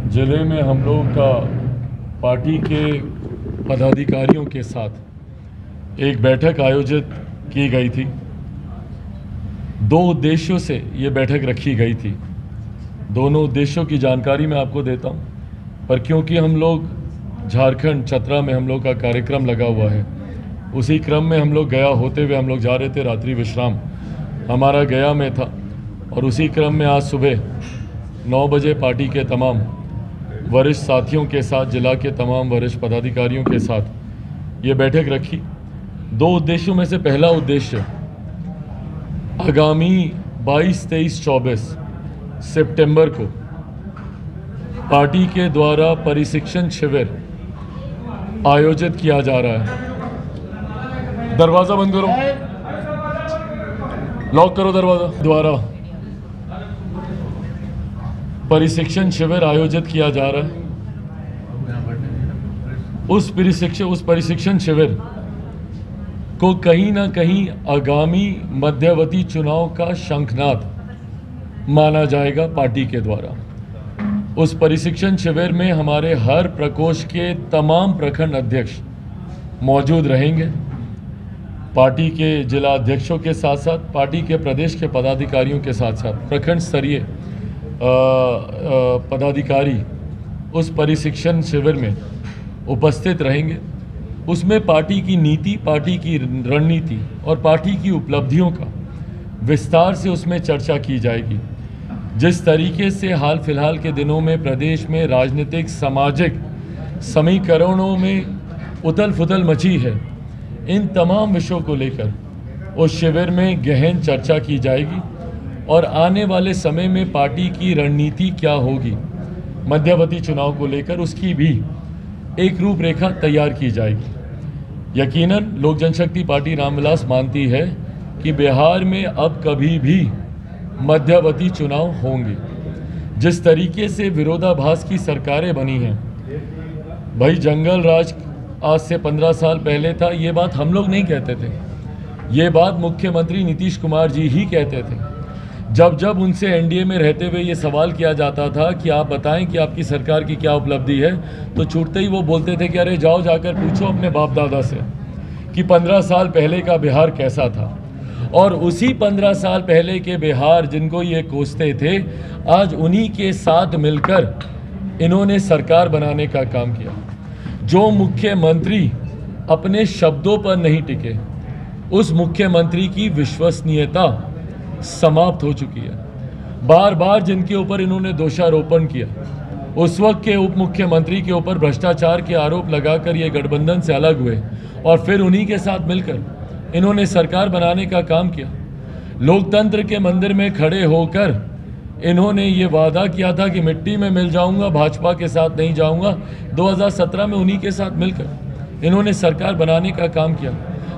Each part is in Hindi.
जिले में हम लोग का पार्टी के पदाधिकारियों के साथ एक बैठक आयोजित की गई थी। दो उद्देश्यों से ये बैठक रखी गई थी। दोनों उद्देश्यों की जानकारी मैं आपको देता हूँ, पर क्योंकि हम लोग झारखंड चतरा में हम लोग का कार्यक्रम लगा हुआ है, उसी क्रम में हम लोग गया होते हुए हम लोग जा रहे थे। रात्रि विश्राम हमारा गया में था और उसी क्रम में आज सुबह 9 बजे पार्टी के तमाम वरिष्ठ साथियों के साथ, जिला के तमाम वरिष्ठ पदाधिकारियों के साथ ये बैठक रखी। दो उद्देश्यों में से पहला उद्देश्य आगामी 22, 23, 24 सितंबर को पार्टी के द्वारा प्रशिक्षण शिविर आयोजित किया जा रहा है। दरवाज़ा बंद करो, लॉक करो दरवाज़ा। द्वारा प्रशिक्षण शिविर आयोजित किया जा रहा है। उस प्रशिक्षण शिविर को कहीं ना कहीं आगामी मध्यवर्ती चुनाव का शंखनाद माना जाएगा पार्टी के द्वारा। उस प्रशिक्षण शिविर में हमारे हर प्रकोष्ठ के तमाम प्रखंड अध्यक्ष मौजूद रहेंगे। पार्टी के जिला अध्यक्षों के साथ साथ पार्टी के प्रदेश के पदाधिकारियों के साथ साथ प्रखंड स्तरीय पदाधिकारी उस प्रशिक्षण शिविर में उपस्थित रहेंगे। उसमें पार्टी की नीति, पार्टी की रणनीति और पार्टी की उपलब्धियों का विस्तार से उसमें चर्चा की जाएगी। जिस तरीके से हाल फिलहाल के दिनों में प्रदेश में राजनीतिक सामाजिक समीकरणों में उथल पुथल मची है, इन तमाम विषयों को लेकर उस शिविर में गहन चर्चा की जाएगी और आने वाले समय में पार्टी की रणनीति क्या होगी मध्यवर्ती चुनाव को लेकर, उसकी भी एक रूपरेखा तैयार की जाएगी। यकीनन लोक जनशक्ति पार्टी रामविलास मानती है कि बिहार में अब कभी भी मध्यवर्ती चुनाव होंगे। जिस तरीके से विरोधाभास की सरकारें बनी हैं, भाई जंगल राज आज से 15 साल पहले था, ये बात हम लोग नहीं कहते थे, ये बात मुख्यमंत्री नीतीश कुमार जी ही कहते थे। जब जब उनसे एनडीए में रहते हुए ये सवाल किया जाता था कि आप बताएं कि आपकी सरकार की क्या उपलब्धि है, तो छूटते ही वो बोलते थे कि अरे जाओ जाकर पूछो अपने बाप दादा से कि 15 साल पहले का बिहार कैसा था। और उसी 15 साल पहले के बिहार जिनको ये कोसते थे, आज उन्हीं के साथ मिलकर इन्होंने सरकार बनाने का काम किया। जो मुख्यमंत्री अपने शब्दों पर नहीं टिके, उस मुख्यमंत्री की विश्वसनीयता समाप्त हो चुकी है। बार बार जिनके ऊपर इन्होंने दोषारोपण किया, उस वक्त के उप मुख्यमंत्री के ऊपर भ्रष्टाचार के आरोप लगाकर ये गठबंधन से अलग हुए और फिर उन्हीं के साथ मिलकर इन्होंने सरकार बनाने का काम किया। लोकतंत्र के मंदिर में खड़े होकर इन्होंने ये वादा किया था कि मिट्टी में मिल जाऊंगा, भाजपा के साथ नहीं जाऊंगा। 2017 में उन्हीं के साथ मिलकर इन्होंने सरकार बनाने का काम किया।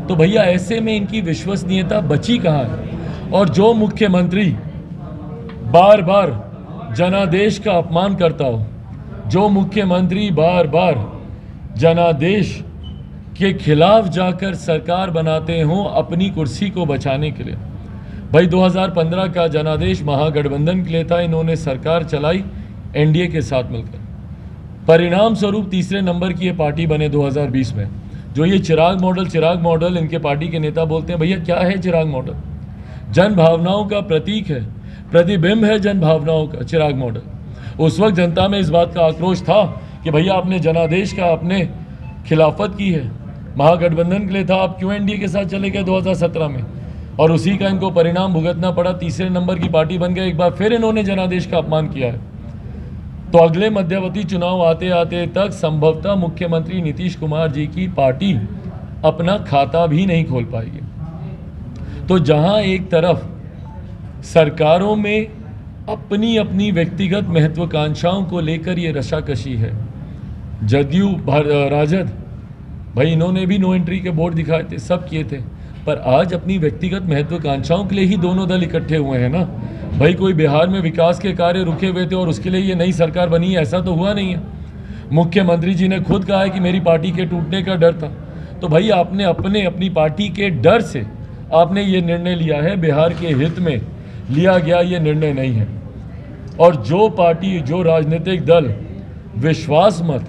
तो भैया ऐसे में इनकी विश्वसनीयता बची कहाँ है? और जो मुख्यमंत्री बार बार जनादेश का अपमान करता हो, जो मुख्यमंत्री बार बार जनादेश के खिलाफ जाकर सरकार बनाते हों अपनी कुर्सी को बचाने के लिए। भाई 2015 का जनादेश महागठबंधन के लिए था, इन्होंने सरकार चलाई एनडीए के साथ मिलकर। परिणाम स्वरूप तीसरे नंबर की ये पार्टी बने 2020 में। जो ये चिराग मॉडल इनके पार्टी के नेता बोलते हैं, भैया क्या है चिराग मॉडल? जन भावनाओं का प्रतीक है, प्रतिबिंब है जन भावनाओं का चिराग मॉडल। उस वक्त जनता में इस बात का आक्रोश था कि भैया आपने जनादेश का आपने खिलाफत की है, महागठबंधन के लिए था, आप क्यों एनडीए के साथ चले गए 2017 में? और उसी का इनको परिणाम भुगतना पड़ा, तीसरे नंबर की पार्टी बन गए। एक बार फिर इन्होंने जनादेश का अपमान किया है। तो अगले मध्यवर्ती चुनाव आते आते तक संभवतः मुख्यमंत्री नीतीश कुमार जी की पार्टी अपना खाता भी नहीं खोल पाएगी। तो जहां एक तरफ सरकारों में अपनी अपनी व्यक्तिगत महत्वाकांक्षाओं को लेकर ये रशाकशी है, जदयू राजद भाई इन्होंने भी नो एंट्री के बोर्ड दिखाए थे, सब किए थे, पर आज अपनी व्यक्तिगत महत्वाकांक्षाओं के लिए ही दोनों दल इकट्ठे हुए हैं ना। भाई कोई बिहार में विकास के कार्य रुके हुए थे और उसके लिए ये नई सरकार बनी है, ऐसा तो हुआ नहीं है। मुख्यमंत्री जी ने खुद कहा है कि मेरी पार्टी के टूटने का डर था। तो भाई आपने अपनी पार्टी के डर से आपने ये निर्णय लिया है, बिहार के हित में लिया गया ये निर्णय नहीं है। और जो पार्टी, जो राजनीतिक दल विश्वास मत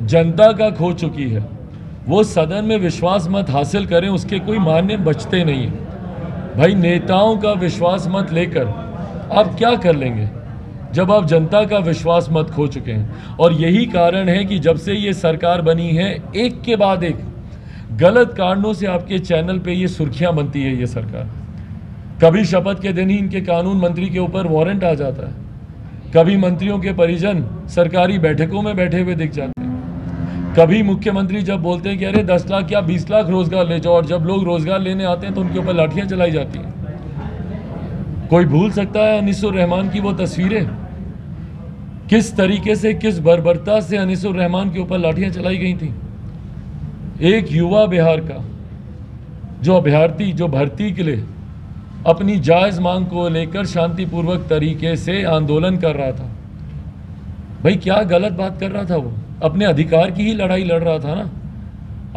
जनता का खो चुकी है, वो सदन में विश्वास मत हासिल करें, उसके कोई मायने बचते नहीं है। भाई नेताओं का विश्वास मत लेकर आप क्या कर लेंगे जब आप जनता का विश्वास मत खो चुके हैं। और यही कारण है कि जब से ये सरकार बनी है, एक के बाद एक गलत कारणों से आपके चैनल पे ये सुर्खियां बनती है। ये सरकार कभी शपथ के दिन ही इनके कानून मंत्री के ऊपर वारंट आ जाता है, कभी मंत्रियों के परिजन सरकारी बैठकों में बैठे हुए दिख जाते हैं, कभी मुख्यमंत्री जब बोलते हैं कि अरे 10 लाख या 20 लाख रोजगार ले जाओ, और जब लोग रोजगार लेने आते हैं तो उनके ऊपर लाठियां चलाई जाती हैं। कोई भूल सकता है अनीसुर रहमान की वो तस्वीरें, किस तरीके से, किस बर्बरता से अनीसुर रहमान के ऊपर लाठियां चलाई गई थी। एक युवा बिहार का जो अभ्यर्थी, जो भर्ती के लिए अपनी जायज़ मांग को लेकर शांतिपूर्वक तरीके से आंदोलन कर रहा था। भाई क्या गलत बात कर रहा था वो, अपने अधिकार की ही लड़ाई लड़ रहा था ना।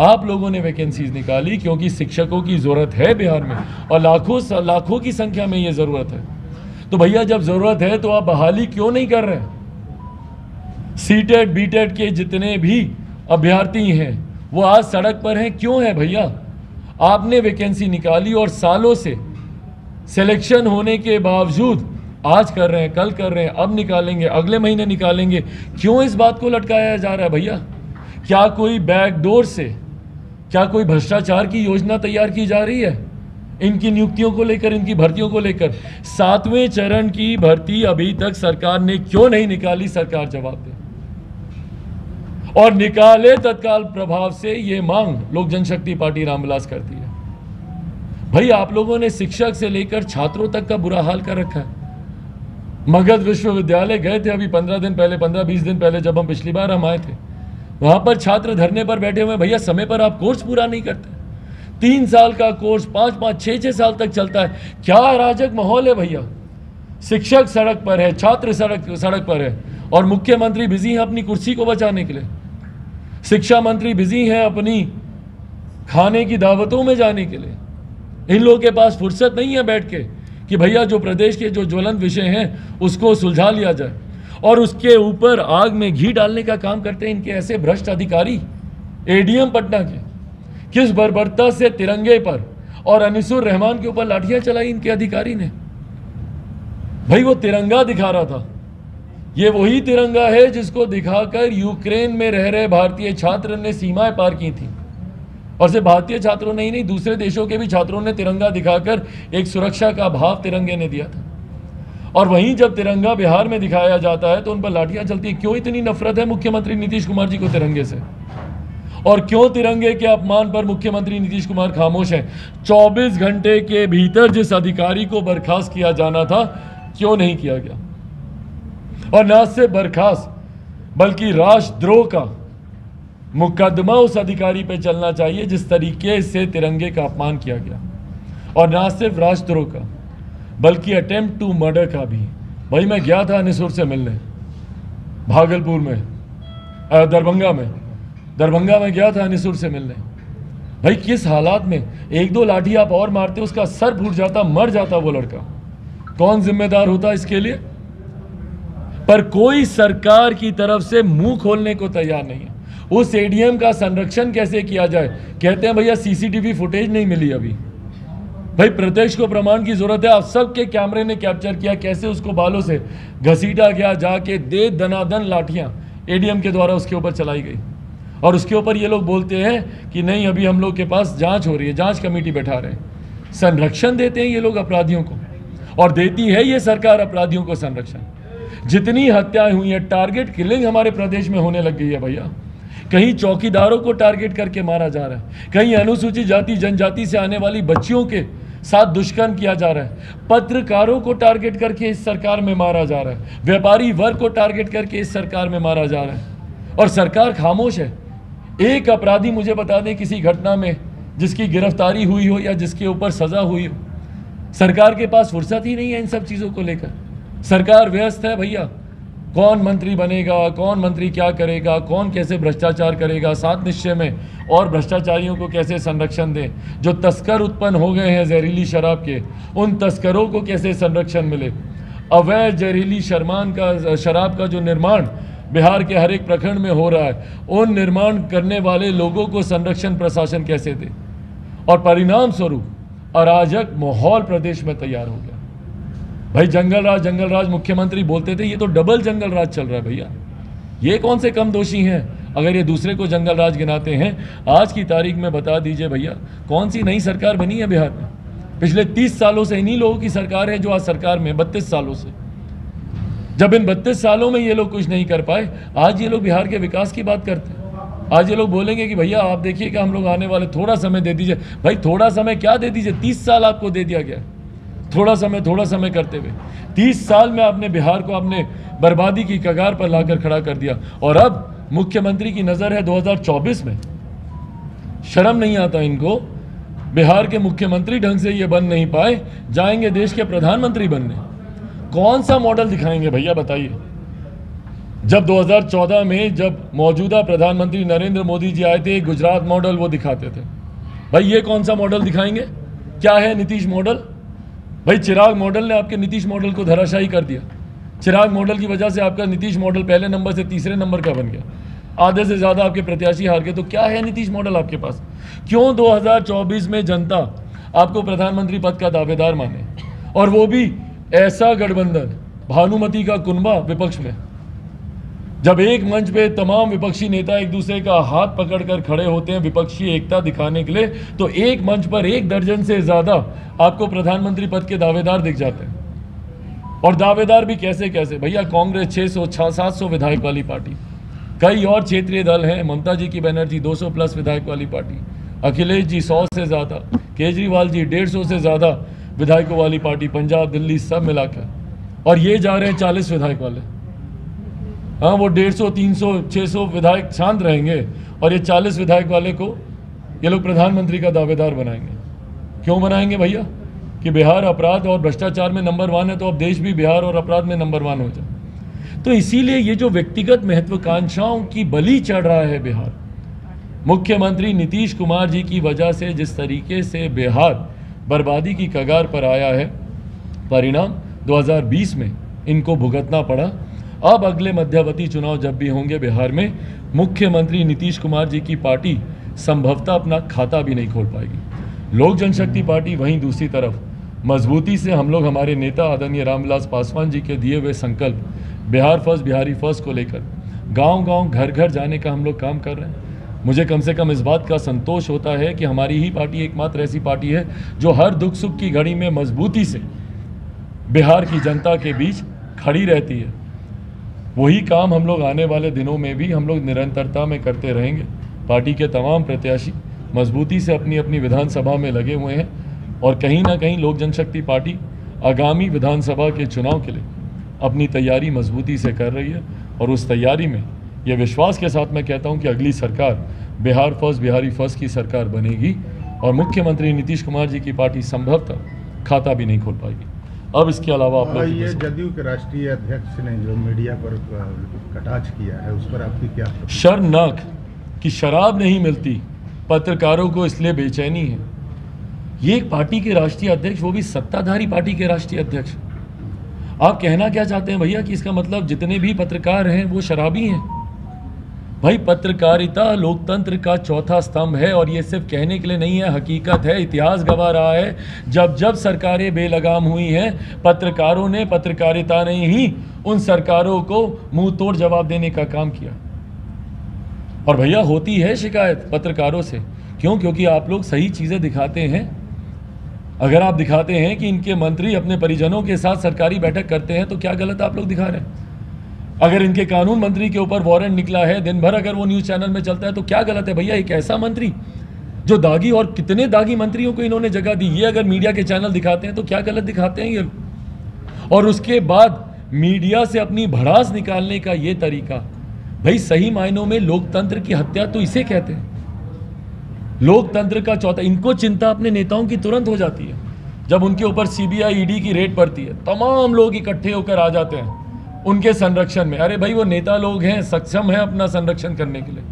आप लोगों ने वैकेंसीज निकाली क्योंकि शिक्षकों की ज़रूरत है बिहार में, और लाखों की संख्या में ये ज़रूरत है। तो भैया जब ज़रूरत है तो आप बहाली क्यों नहीं कर रहे? सीटेट बीटेट के जितने भी अभ्यर्थी हैं वो आज सड़क पर हैं, क्यों है भैया? आपने वैकेंसी निकाली और सालों से सिलेक्शन होने के बावजूद आज कर रहे हैं, कल कर रहे हैं, अब निकालेंगे, अगले महीने निकालेंगे। क्यों इस बात को लटकाया जा रहा है भैया? क्या कोई बैकडोर से, क्या कोई भ्रष्टाचार की योजना तैयार की जा रही है इनकी नियुक्तियों को लेकर, इनकी भर्तियों को लेकर? 7वें चरण की भर्ती अभी तक सरकार ने क्यों नहीं निकाली? सरकार जवाब दे, और निकाले तत्काल प्रभाव से ये मांग लोक जनशक्ति पार्टी रामविलास करती है। भाई आप लोगों ने शिक्षक से लेकर छात्रों तक का बुरा हाल कर रखा है। मगध विश्वविद्यालय गए थे अभी 15-20 दिन पहले, जब हम पिछली बार आए थे, वहां पर छात्र धरने पर बैठे हुए। भैया समय पर आप कोर्स पूरा नहीं करते, 3 साल का कोर्स 5-5, 6-6 साल तक चलता है। क्या अराजक माहौल है भैया। शिक्षक सड़क पर है, छात्र सड़क पर है, और मुख्यमंत्री बिजी हैं अपनी कुर्सी को बचाने के लिए। शिक्षा मंत्री बिजी हैं अपनी खाने की दावतों में जाने के लिए। इन लोगों के पास फुर्सत नहीं है बैठ के कि भैया जो प्रदेश के जो ज्वलंत विषय हैं उसको सुलझा लिया जाए, और उसके ऊपर आग में घी डालने का काम करते हैं इनके ऐसे भ्रष्ट अधिकारी। एडीएम पटना के किस बर्बरता से तिरंगे पर और अनीसुर रहमान के ऊपर लाठियां चलाई इनके अधिकारी ने। भाई वो तिरंगा दिखा रहा था, ये वही तिरंगा है जिसको दिखाकर यूक्रेन में रह रहे भारतीय छात्र ने सीमाएं पार की थी। और सिर्फ भारतीय छात्रों ने ही नहीं, दूसरे देशों के भी छात्रों ने तिरंगा दिखाकर एक सुरक्षा का भाव तिरंगे ने दिया था। और वहीं जब तिरंगा बिहार में दिखाया जाता है तो उन पर लाठियां चलती है। क्यों इतनी नफरत है मुख्यमंत्री नीतीश कुमार जी को तिरंगे से? और क्यों तिरंगे के अपमान पर मुख्यमंत्री नीतीश कुमार खामोश हैं? 24 घंटे के भीतर जिस अधिकारी को बर्खास्त किया जाना था, क्यों नहीं किया गया? और न सिर्फ बर्खास्त बल्कि राष्ट्रद्रोह का मुकदमा उस अधिकारी पे चलना चाहिए जिस तरीके से तिरंगे का अपमान किया गया। और न सिर्फ राष्ट्रद्रोह का बल्कि अटेम्प्ट टू मर्डर का भी। भाई मैं गया था अनीसुर से मिलने, भागलपुर में, दरभंगा में गया था अनीसुर से मिलने। भाई किस हालात में, 1-2 लाठी आप और मारते उसका सर फूट जाता, मर जाता वो लड़का। कौन जिम्मेदार होता इसके लिए? पर कोई सरकार की तरफ से मुंह खोलने को तैयार नहीं है। उस एडीएम का संरक्षण कैसे किया जाए? कहते हैं भैया सीसीटीवी फुटेज नहीं मिली अभी। भाई प्रत्यक्ष को प्रमाण की जरूरत है। आप सबके कैमरे ने कैप्चर किया कैसे उसको बालों से घसीटा गया, जाके दे दनादन लाठियां एडीएम के द्वारा उसके ऊपर चलाई गई। और उसके ऊपर ये लोग बोलते हैं कि नहीं अभी हम लोग के पास जांच हो रही है, जांच कमेटी बैठा रहे हैं। संरक्षण देते हैं ये लोग अपराधियों को, और देती है ये सरकार अपराधियों को संरक्षण। जितनी हत्याएं हुई हैं, टारगेट किलिंग हमारे प्रदेश में होने लग गई है भैया। कहीं चौकीदारों को टारगेट करके मारा जा रहा है, कहीं अनुसूचित जाति जनजाति से आने वाली बच्चियों के साथ दुष्कर्म किया जा रहा है, पत्रकारों को टारगेट करके इस सरकार में मारा जा रहा है, व्यापारी वर्ग को टारगेट करके इस सरकार में मारा जा रहा है, और सरकार खामोश है। एक अपराधी मुझे बता दें किसी घटना में जिसकी गिरफ्तारी हुई हो या जिसके ऊपर सजा हुई हो। सरकार के पास फुर्सत ही नहीं है इन सब चीज़ों को लेकर। सरकार व्यस्त है भैया, कौन मंत्री बनेगा, कौन मंत्री क्या करेगा, कौन कैसे भ्रष्टाचार करेगा, 7 निश्चय में और भ्रष्टाचारियों को कैसे संरक्षण दें, जो तस्कर उत्पन्न हो गए हैं जहरीली शराब के, उन तस्करों को कैसे संरक्षण मिले, अवैध जहरीली शराब का जो निर्माण बिहार के हर एक प्रखंड में हो रहा है, उन निर्माण करने वाले लोगों को संरक्षण प्रशासन कैसे दे, और परिणाम स्वरूप अराजक माहौल प्रदेश में तैयार हो गया। भाई जंगल राज मुख्यमंत्री बोलते थे, ये तो डबल जंगल राज चल रहा है भैया। ये कौन से कम दोषी हैं अगर ये दूसरे को जंगल राज गिनाते हैं? आज की तारीख में बता दीजिए भैया, कौन सी नई सरकार बनी है बिहार में? पिछले 30 सालों से इन्हीं लोगों की सरकार है जो आज सरकार में 32 सालों से। जब इन 32 सालों में ये लोग कुछ नहीं कर पाए, आज ये लोग बिहार के विकास की बात करते हैं। आज ये लोग बोलेंगे कि भैया आप देखिए कि हम लोग आने वाले, थोड़ा समय दे दीजिए। भाई थोड़ा समय क्या दे दीजिए, 30 साल आपको दे दिया गया। थोड़ा समय करते हुए 30 साल में आपने बिहार को आपने बर्बादी की कगार पर लाकर खड़ा कर दिया। और अब मुख्यमंत्री की नज़र है 2024 में। शर्म नहीं आता इनको? बिहार के मुख्यमंत्री ढंग से ये बन नहीं पाए, जाएंगे देश के प्रधानमंत्री बनने। कौन सा मॉडल दिखाएंगे भैया बताइए? जब 2014 में जब मौजूदा प्रधानमंत्री नरेंद्र मोदी जी आए थे, गुजरात मॉडल वो दिखाते थे। भाई ये कौन सा मॉडल दिखाएंगे? क्या है नीतीश मॉडल? भाई चिराग मॉडल ने आपके नीतीश मॉडल को धराशायी कर दिया। चिराग मॉडल की वजह से आपका नीतीश मॉडल पहले नंबर से तीसरे नंबर का बन गया। आधे से ज़्यादा आपके प्रत्याशी हार गए। तो क्या है नीतीश मॉडल आपके पास? क्यों 2024 में जनता आपको प्रधानमंत्री पद का दावेदार माने? और वो भी ऐसा गठबंधन, भानुमति का कुनबा विपक्ष में। जब एक मंच पे तमाम विपक्षी नेता एक दूसरे का हाथ पकड़कर खड़े होते हैं विपक्षी एकता दिखाने के लिए, तो एक मंच पर 1 दर्जन से ज़्यादा आपको प्रधानमंत्री पद के दावेदार दिख जाते हैं। और दावेदार भी कैसे कैसे भैया? कांग्रेस 600-700 विधायक वाली पार्टी, कई और क्षेत्रीय दल हैं। ममता जी की बनर्जी 200 प्लस विधायक वाली पार्टी, अखिलेश जी 100 से ज़्यादा, केजरीवाल जी 150 से ज़्यादा विधायकों वाली पार्टी, पंजाब दिल्ली सब मिलाकर। और ये जा रहे हैं 40 विधायक वाले। हाँ, वो 150, 300, 600 विधायक शांत रहेंगे और ये 40 विधायक वाले को ये लोग प्रधानमंत्री का दावेदार बनाएंगे। क्यों बनाएंगे भैया? कि बिहार अपराध और भ्रष्टाचार में नंबर 1 है, तो अब देश भी बिहार और अपराध में नंबर 1 हो जाए। तो इसीलिए ये जो व्यक्तिगत महत्वाकांक्षाओं की बलि चढ़ रहा है बिहार, मुख्यमंत्री नीतीश कुमार जी की वजह से जिस तरीके से बिहार बर्बादी की कगार पर आया है, परिणाम 2020 में इनको भुगतना पड़ा। अब अगले मध्यावधि चुनाव जब भी होंगे बिहार में, मुख्यमंत्री नीतीश कुमार जी की पार्टी संभवतः अपना खाता भी नहीं खोल पाएगी। लोक जनशक्ति पार्टी वहीं दूसरी तरफ मजबूती से हम लोग हमारे नेता आदरणीय रामविलास पासवान जी के दिए हुए संकल्प बिहार फर्स्ट, बिहारी फर्स्ट को लेकर गांव-गांव, घर-घर जाने का हम लोग काम कर रहे हैं। मुझे कम से कम इस बात का संतोष होता है कि हमारी ही पार्टी एकमात्र ऐसी पार्टी है जो हर दुख सुख की घड़ी में मजबूती से बिहार की जनता के बीच खड़ी रहती है। वही काम हम लोग आने वाले दिनों में भी हम लोग निरंतरता में करते रहेंगे। पार्टी के तमाम प्रत्याशी मजबूती से अपनी अपनी विधानसभा में लगे हुए हैं और कहीं ना कहीं लोक जनशक्ति पार्टी आगामी विधानसभा के चुनाव के लिए अपनी तैयारी मजबूती से कर रही है। और उस तैयारी में ये विश्वास के साथ मैं कहता हूं कि अगली सरकार बिहार फर्स्ट, बिहारी फर्स्ट की सरकार बनेगी और मुख्यमंत्री नीतीश कुमार जी की पार्टी संभवतः खाता भी नहीं खोल पाएगी। अब इसके अलावा आप लोग ये जदयू के राष्ट्रीय अध्यक्ष ने जो मीडिया पर कटाक्ष किया है, उस पर आपकी क्या? शर्मनाक कि शराब नहीं मिलती, पत्रकारों को इसलिए बेचैनी है। ये एक पार्टी के राष्ट्रीय अध्यक्ष, वो भी सत्ताधारी पार्टी के राष्ट्रीय अध्यक्ष। आप कहना क्या चाहते हैं भैया कि इसका मतलब जितने भी पत्रकार हैं वो शराबी हैं? भाई पत्रकारिता लोकतंत्र का चौथा स्तंभ है और ये सिर्फ कहने के लिए नहीं है, हकीकत है। इतिहास गवाह रहा है, जब जब सरकारें बेलगाम हुई हैं, पत्रकारों ने, पत्रकारिता ने ही उन सरकारों को मुंह तोड़ जवाब देने का काम किया। और भैया होती है शिकायत पत्रकारों से, क्यों? क्योंकि आप लोग सही चीज़ें दिखाते हैं। अगर आप दिखाते हैं कि इनके मंत्री अपने परिजनों के साथ सरकारी बैठक करते हैं तो क्या गलत आप लोग दिखा रहे हैं? अगर इनके कानून मंत्री के ऊपर वारंट निकला है, दिन भर अगर वो न्यूज़ चैनल में चलता है तो क्या गलत है भैया? एक ऐसा मंत्री जो दागी, और कितने दागी मंत्रियों को इन्होंने जगह दी, ये अगर मीडिया के चैनल दिखाते हैं तो क्या गलत दिखाते हैं ये? और उसके बाद मीडिया से अपनी भड़ास निकालने का ये तरीका, भाई सही मायनों में लोकतंत्र की हत्या तो इसे कहते हैं। लोकतंत्र का चौथा, इनको चिंता अपने नेताओं की तुरंत हो जाती है जब उनके ऊपर सीबीआई ईडी की रेड पड़ती है, तमाम लोग इकट्ठे होकर आ जाते हैं उनके संरक्षण में। अरे भाई वो नेता लोग हैं, सक्षम है अपना संरक्षण करने के लिए,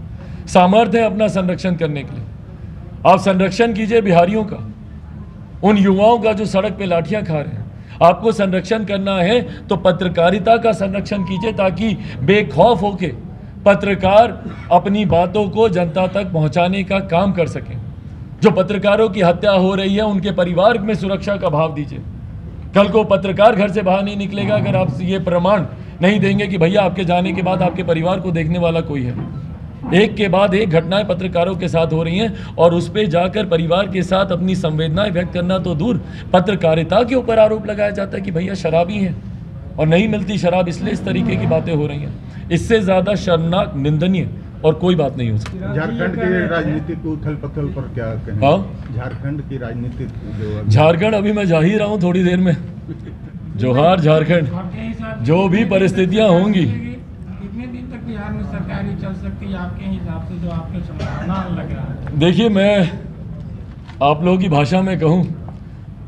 सामर्थ्य है अपना संरक्षण करने के लिए। आप संरक्षण कीजिए बिहारियों का, उन युवाओं का जो सड़क पे लाठियां खा रहे हैं। आपको संरक्षण करना है तो पत्रकारिता का संरक्षण कीजिए, ताकि बेखौफ होके पत्रकार अपनी बातों को जनता तक पहुंचाने का काम कर सकें। जो पत्रकारों की हत्या हो रही है उनके परिवार में सुरक्षा का भाव दीजिए। कल को पत्रकार घर से बाहर नहीं निकलेगा अगर आप ये प्रमाण नहीं देंगे कि भैया आपके जाने के बाद आपके परिवार को देखने वाला कोई है। एक के बाद एक घटनाएं पत्रकारों के साथ हो रही हैं और उस पर जाकर परिवार के साथ अपनी संवेदनाएं व्यक्त करना तो दूर, पत्रकारिता के ऊपर आरोप लगाया जाता है कि भैया शराबी हैं और नहीं मिलती शराब, इसलिए इस तरीके की बातें हो रही हैं। इससे ज़्यादा शर्मनाक, निंदनीय और कोई बात नहीं हो सकती। झारखंड की राजनीतिक उथल पुथल पर क्या कहें? हाँ, झारखंड की राजनीतिक झारखंड अभी मैं जा ही रहा हूँ थोड़ी देर में। जोहार झारखंड। जो भी परिस्थितियाँ होंगी, कितने दिन तक बिहार में सरकारी चल सकती है आपके हिसाब से, जो आपको संभावना लग रहा है? देखिए, मैं आप लोगों की भाषा में कहूँ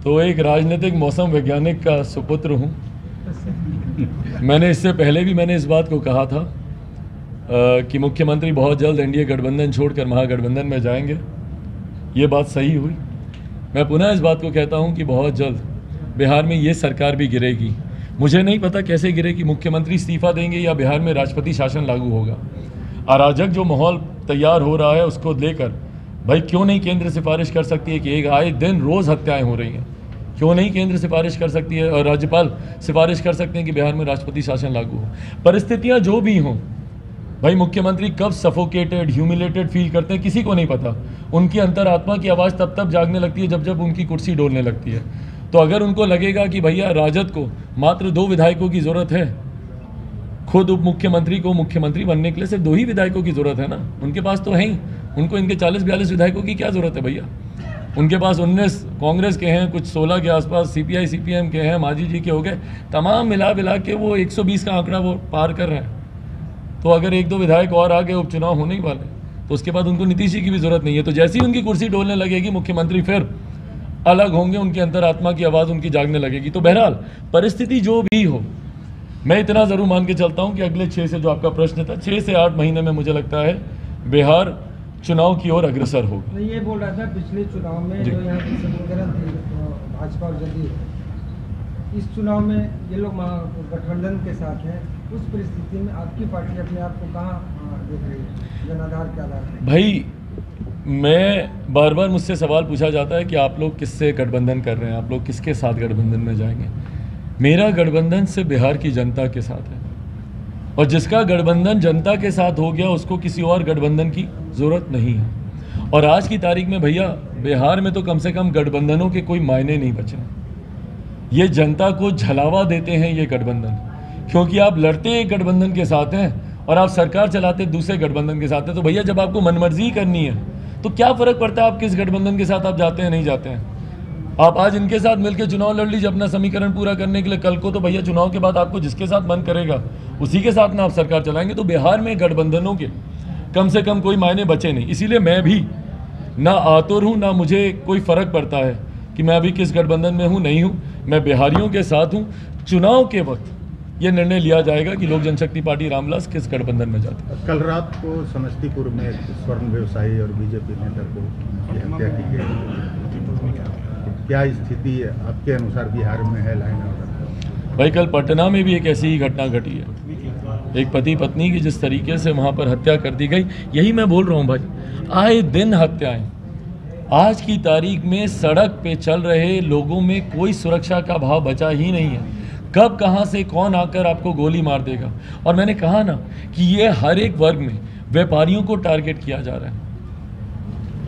तो एक राजनीतिक मौसम वैज्ञानिक का सुपुत्र हूँ। मैंने इससे पहले भी मैंने इस बात को कहा था कि मुख्यमंत्री बहुत जल्द एनडीए गठबंधन छोड़कर महागठबंधन में जाएंगे। ये बात सही हुई। मैं पुनः इस बात को कहता हूँ कि बहुत जल्द बिहार में ये सरकार भी गिरेगी। मुझे नहीं पता कैसे गिरेगी, मुख्यमंत्री इस्तीफा देंगे या बिहार में राष्ट्रपति शासन लागू होगा। अराजक जो माहौल तैयार हो रहा है उसको लेकर भाई क्यों नहीं केंद्र सिफारिश कर सकती है कि एक आए दिन रोज़ हत्याएं हो रही हैं, क्यों नहीं केंद्र सिफारिश कर सकती है और राज्यपाल सिफारिश कर सकते हैं कि बिहार में राष्ट्रपति शासन लागू हो। परिस्थितियाँ जो भी हों भाई, मुख्यमंत्री कब सफोकेटेड, ह्यूमिलेटेड फील करते हैं किसी को नहीं पता। उनकी अंतरात्मा की आवाज़ तब तब जागने लगती है जब जब उनकी कुर्सी डोलने लगती है। तो अगर उनको लगेगा कि भैया राजद को मात्र 2 विधायकों की ज़रूरत है, खुद उप मुख्यमंत्री को मुख्यमंत्री बनने के लिए सिर्फ 2 ही विधायकों की ज़रूरत है ना, उनके पास तो है ही। उनको इनके 40-42 विधायकों की क्या ज़रूरत है भैया? उनके पास 19 कांग्रेस के हैं, कुछ 16 के आसपास सीपीआई सीपीएम के हैं, मांझी जी के हो गए, तमाम मिला के वो 120 का आंकड़ा वो पार कर रहे हैं। तो अगर 1-2 विधायक और आगे उपचुनाव होने ही वाले, तो उसके बाद उनको नीतीश जी की भी ज़रूरत नहीं है। तो जैसे ही उनकी कुर्सी डोलने लगेगी, मुख्यमंत्री फिर अलग होंगे, उनकी अंतरात्मा की आवाज़ उनकी जागने लगेगी। तो बहरहाल परिस्थिति जो भी हो, मैं इतना ज़रूर मान के चलता हूं कि अगले 6 से, जो आपका प्रश्न था, 6 से 8 महीने में मुझे लगता है बिहार चुनाव की ओर अग्रसर होगा। मैं ये बोल रहा था, पिछले चुनाव में जो यहाँ की समीकरण थी भाजपा और जदयू, इस चुनाव में ये लोग गठबंधन के साथ हैं, उस परिस्थिति में आपकी पार्टी अपने आप को कहाँ देख रही है, जनाधार के आधार पर? भाई, मैं बार बार मुझसे सवाल पूछा जाता है कि आप लोग किससे गठबंधन कर रहे हैं, आप लोग किसके साथ गठबंधन में जाएंगे। मेरा गठबंधन से बिहार की जनता के साथ है, और जिसका गठबंधन जनता के साथ हो गया उसको किसी और गठबंधन की ज़रूरत नहीं है। और आज की तारीख में भैया बिहार में तो कम से कम गठबंधनों के कोई मायने नहीं बचे। ये जनता को झलावा देते हैं ये गठबंधन, क्योंकि आप लड़ते एक गठबंधन के साथ हैं और आप सरकार चलाते दूसरे गठबंधन के साथ हैं। तो भैया जब आपको मनमर्जी करनी है तो क्या फ़र्क पड़ता है आप किस गठबंधन के साथ आप जाते हैं नहीं जाते हैं। आप आज इनके साथ मिलकर चुनाव लड़ लीजिए अपना समीकरण पूरा करने के लिए, कल को तो भैया चुनाव के बाद आपको जिसके साथ मन करेगा उसी के साथ ना आप सरकार चलाएंगे। तो बिहार में गठबंधनों के कम से कम कोई मायने बचे नहीं। इसीलिए मैं भी ना आतुर हूँ, ना मुझे कोई फ़र्क पड़ता है कि मैं अभी किस गठबंधन में हूँ नहीं हूँ। मैं बिहारियों के साथ हूँ। चुनाव के वक्त ये निर्णय लिया जाएगा कि लोक जनशक्ति पार्टी रामविलास किस गठबंधन में जाते हैं। कल रात को समस्तीपुर में एक स्वर्ण व्यवसायी और बीजेपी नेता को हत्या की गई, क्या स्थिति है आपके अनुसार बिहार में है लाइन ऑर्डर? भाई, कल पटना में भी एक ऐसी ही घटना घटी है, एक पति पत्नी की जिस तरीके से वहाँ पर हत्या कर दी गई। यही मैं बोल रहा हूँ भाई, आए दिन हत्याएं। आज की तारीख में सड़क पे चल रहे लोगों में कोई सुरक्षा का भाव बचा ही नहीं है। कब कहाँ से कौन आकर आपको गोली मार देगा। और मैंने कहा ना कि ये हर एक वर्ग में व्यापारियों को टारगेट किया जा रहा है,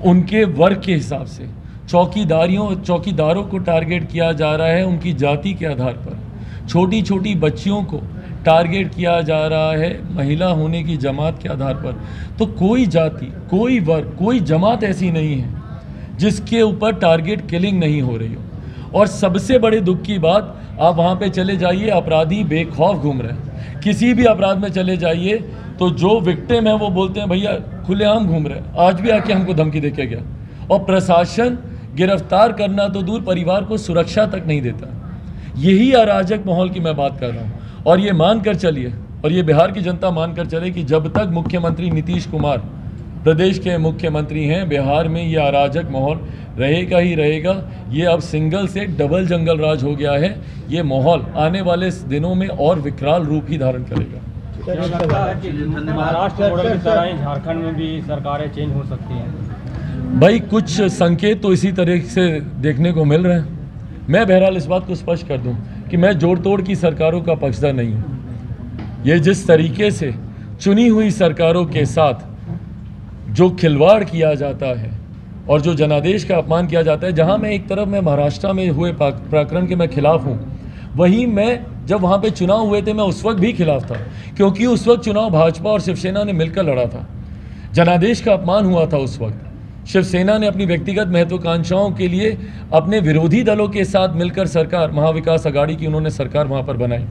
उनके वर्ग के हिसाब से चौकीदारों को टारगेट किया जा रहा है, उनकी जाति के आधार पर छोटी छोटी बच्चियों को टारगेट किया जा रहा है, महिला होने की जमात के आधार पर। तो कोई जाति, कोई वर्ग, कोई जमात ऐसी नहीं है जिसके ऊपर टारगेट किलिंग नहीं हो रही हो। और सबसे बड़े दुख की बात, आप वहाँ पे चले जाइए, अपराधी बेखौफ घूम रहे हैं। किसी भी अपराध में चले जाइए तो जो विक्टिम है वो बोलते हैं भैया खुलेआम घूम रहे हैं, आज भी आके हमको धमकी देके गया। और प्रशासन गिरफ्तार करना तो दूर, परिवार को सुरक्षा तक नहीं देता। यही अराजक माहौल की मैं बात कर रहा हूँ। और ये मान कर चलिए, और ये बिहार की जनता मान कर चले कि जब तक मुख्यमंत्री नीतीश कुमार प्रदेश के मुख्यमंत्री हैं। बिहार में ये अराजक माहौल रहेगा ही रहेगा। ये अब सिंगल से डबल जंगल राज हो गया है। ये माहौल आने वाले दिनों में और विकराल रूप ही धारण करेगा। महाराष्ट्र मॉडल की तरह ही झारखंड में भी सरकारें चेंज हो सकती हैं। भाई कुछ संकेत तो इसी तरह से देखने को मिल रहे हैं। मैं बहरहाल इस बात को स्पष्ट कर दूं कि मैं जोड़ तोड़ की सरकारों का पक्षधर नहीं हूं। ये जिस तरीके से चुनी हुई सरकारों के साथ जो खिलवाड़ किया जाता है और जो जनादेश का अपमान किया जाता है, जहां मैं एक तरफ मैं महाराष्ट्र में हुए प्रकरण के मैं खिलाफ हूं, वहीं मैं जब वहां पे चुनाव हुए थे मैं उस वक्त भी खिलाफ था, क्योंकि उस वक्त चुनाव भाजपा और शिवसेना ने मिलकर लड़ा था। जनादेश का अपमान हुआ था उस वक्त। शिवसेना ने अपनी व्यक्तिगत महत्वाकांक्षाओं के लिए अपने विरोधी दलों के साथ मिलकर सरकार, महाविकास अघाड़ी की उन्होंने सरकार वहां पर बनाई।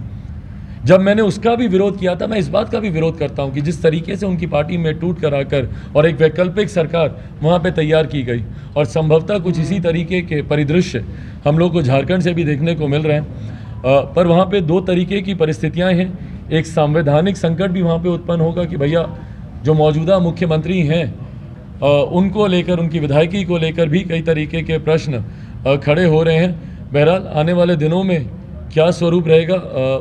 जब मैंने उसका भी विरोध किया था, मैं इस बात का भी विरोध करता हूं कि जिस तरीके से उनकी पार्टी में टूट कर आकर और एक वैकल्पिक सरकार वहां पे तैयार की गई, और संभवतः कुछ इसी तरीके के परिदृश्य हम लोग को झारखंड से भी देखने को मिल रहे हैं। पर वहाँ पे दो तरीके की परिस्थितियाँ हैं। एक संवैधानिक संकट भी वहाँ पे उत्पन्न होगा कि भैया जो मौजूदा मुख्यमंत्री हैं उनको लेकर, उनकी विधायकी को लेकर भी कई तरीके के प्रश्न खड़े हो रहे हैं। बहरहाल आने वाले दिनों में क्या स्वरूप रहेगा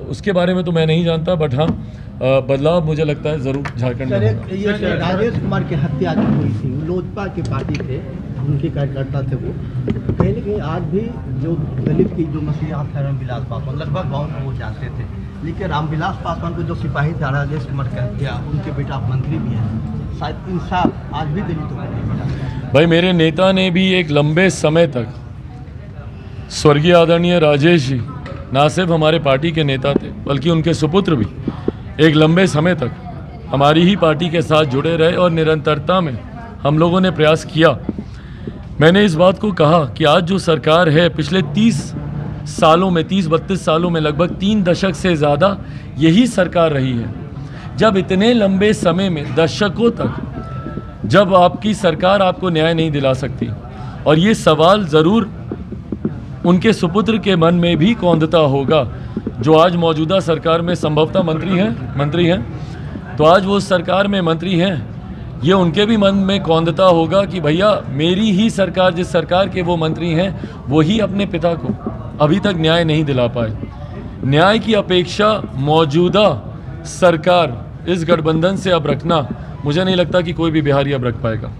उसके बारे में तो मैं नहीं जानता, बट हाँ बदलाव मुझे लगता है ज़रूर झारखंड में होगा। ये राजेश कुमार की हत्या जो हुई थी, लोजपा की पार्टी थे, उनके कार्यकर्ता थे वो, कहीं ना कहीं आज भी जो दलित की जो मसीहात है रामविलास पासवान, लगभग गाँव में वो जानते थे, लेकिन रामविलास पासवान को जो सिपाही था राजेश कुमार की हत्या, उनके बेटा मंत्री भी हैं, शायद इंसाफ आज भी दलितों को नहीं मिला। भाई मेरे नेता ने भी एक लंबे समय तक, स्वर्गीय आदरणीय राजेश जी ना सिर्फ हमारे पार्टी के नेता थे बल्कि उनके सुपुत्र भी एक लंबे समय तक हमारी ही पार्टी के साथ जुड़े रहे और निरंतरता में हम लोगों ने प्रयास किया। मैंने इस बात को कहा कि आज जो सरकार है, पिछले 30 सालों में, 30-32 सालों में लगभग 3 दशक से ज़्यादा यही सरकार रही है। जब इतने लंबे समय में, दशकों तक, जब आपकी सरकार आपको न्याय नहीं दिला सकती, और ये सवाल ज़रूर उनके सुपुत्र के मन में भी कौंधता होगा, जो आज मौजूदा सरकार में संभवतः मंत्री हैं, तो आज वो सरकार में मंत्री हैं, ये उनके भी मन में कौंधता होगा कि भैया मेरी ही सरकार, जिस सरकार के वो मंत्री हैं, वो ही अपने पिता को अभी तक न्याय नहीं दिला पाए। न्याय की अपेक्षा मौजूदा सरकार, इस गठबंधन से अब रखना, मुझे नहीं लगता कि कोई भी बिहारी अब रख पाएगा।